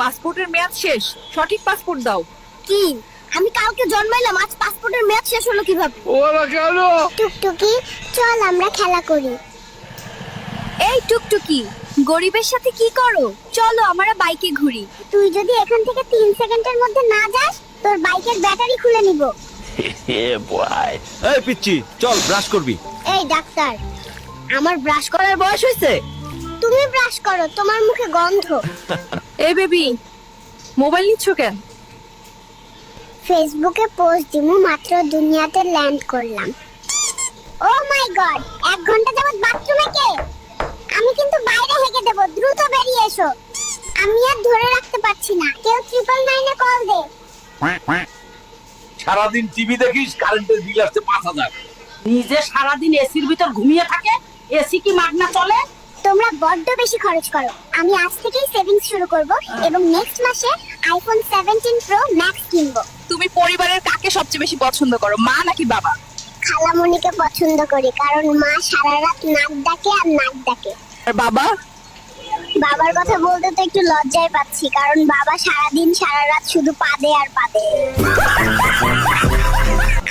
পাসপোর্টের মেয়াদ শেষ, সঠিক পাসপোর্ট দাও। কি? আমি কালকে জন্মাইলাম, আজ পাসপোর্টের মেয়াদ শেষ হলো কিভাবে? ওরা কেন? টুকটুকি, চল আমরা খেলা করি। এই টুকটুকি, গরিবের সাথে কি করো? চলো আমরা বাইকে ঘুরি। তুই যদি এখান থেকে 3 সেকেন্ডের মধ্যে না যাস, তোর বাইকের ব্যাটারি খুলে নিব। এই পিচ্চি, চল ব্রাশ করবি। এই ডাক্তার, আমার ব্রাশ করার বয়স হয়েছে? তুমি ব্রাশ করো, তোমার মুখে গন্ধ। এই বেবি, মোবাইল নিচ্ছ কেন? ফেসবুকে পোস্ট দিমু, মাত্র দুনিয়াতে ল্যান্ড করলাম। ও মাই গড, 1 ঘন্টা যাবত বাথরুমে কে? আমি কিন্তু বাইরে হেগে দেব, দ্রুত বেরিয়ে এসো। আমি আর ধরে রাখতে পারছি না, কেউ 999 এ কল দে। সারাদিন টিভি দেখিস, কারেন্টের বিল আসছে 5000। নিজে সারাদিন এসির ভিতর ঘুমিয়ে থাকে, এসি কি মাগনা চলে? তোমরা বড্ড বেশি খরচ করো। আমি আজ থেকেই সেভিংস শুরু করব এবং নেক্সট মাসে আইফোন 17 প্রো ম্যাক্স কিনবো। তুমি পরিবারের কাকে সবচেয়ে বেশি পছন্দ করো, মা নাকি বাবা? খালামণিকে পছন্দ করি, কারণ মা সারা রাত নাক ডাকে আর নাক ডাকে। আর বাবা? বাবার কথা বলতে তো একটু লজ্জায় পাচ্ছি, কারণ বাবা সারাদিন সারা রাত শুধু পাদে আর পাদে।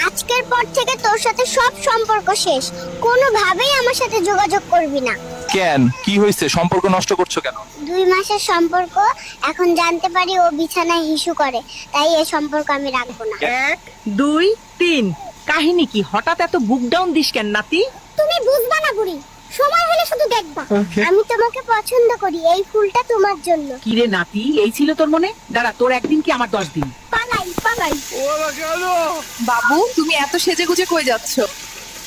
আজকের পর থেকে তোর সাথে সব সম্পর্ক শেষ, কোনোভাবেই আমার সাথে যোগাযোগ করবি না। কেন, কি হয়েছে? সম্পর্ক নষ্ট করছো কেন? 2 মাসের সম্পর্ক, এখন জানতে পারি ও বিছানায় হিসু করে, তাই এই সম্পর্ক আমি রাখবো না। 1 2 3। কাহিনী কি? হঠাৎ এত বুক ডাউন দিস কেন নাতি? তুমি বুঝবা না বুড়ি, সময় হলে শুধু দেখবা। আমি তোমাকে পছন্দ করি, এই ফুলটা তোমার জন্য। কি রে নাতি, এই ছিল তোর মনে? দাঁড়া, তোর একদিন কি আমার 10 দিন? পালাই পালাই। ওরা কেন? বাবু, তুমি এত সেজে গুজে কই যাচ্ছ?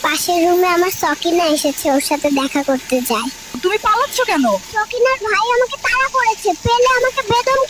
পাশের রুমে আমার সকিনা এসেছে, ওর সাথে দেখা করতে যাই। তুমি পালাচ্ছ কেন? সকিনার ভাই আমাকে তাড়া করেছে, পেলে আমাকে বেদম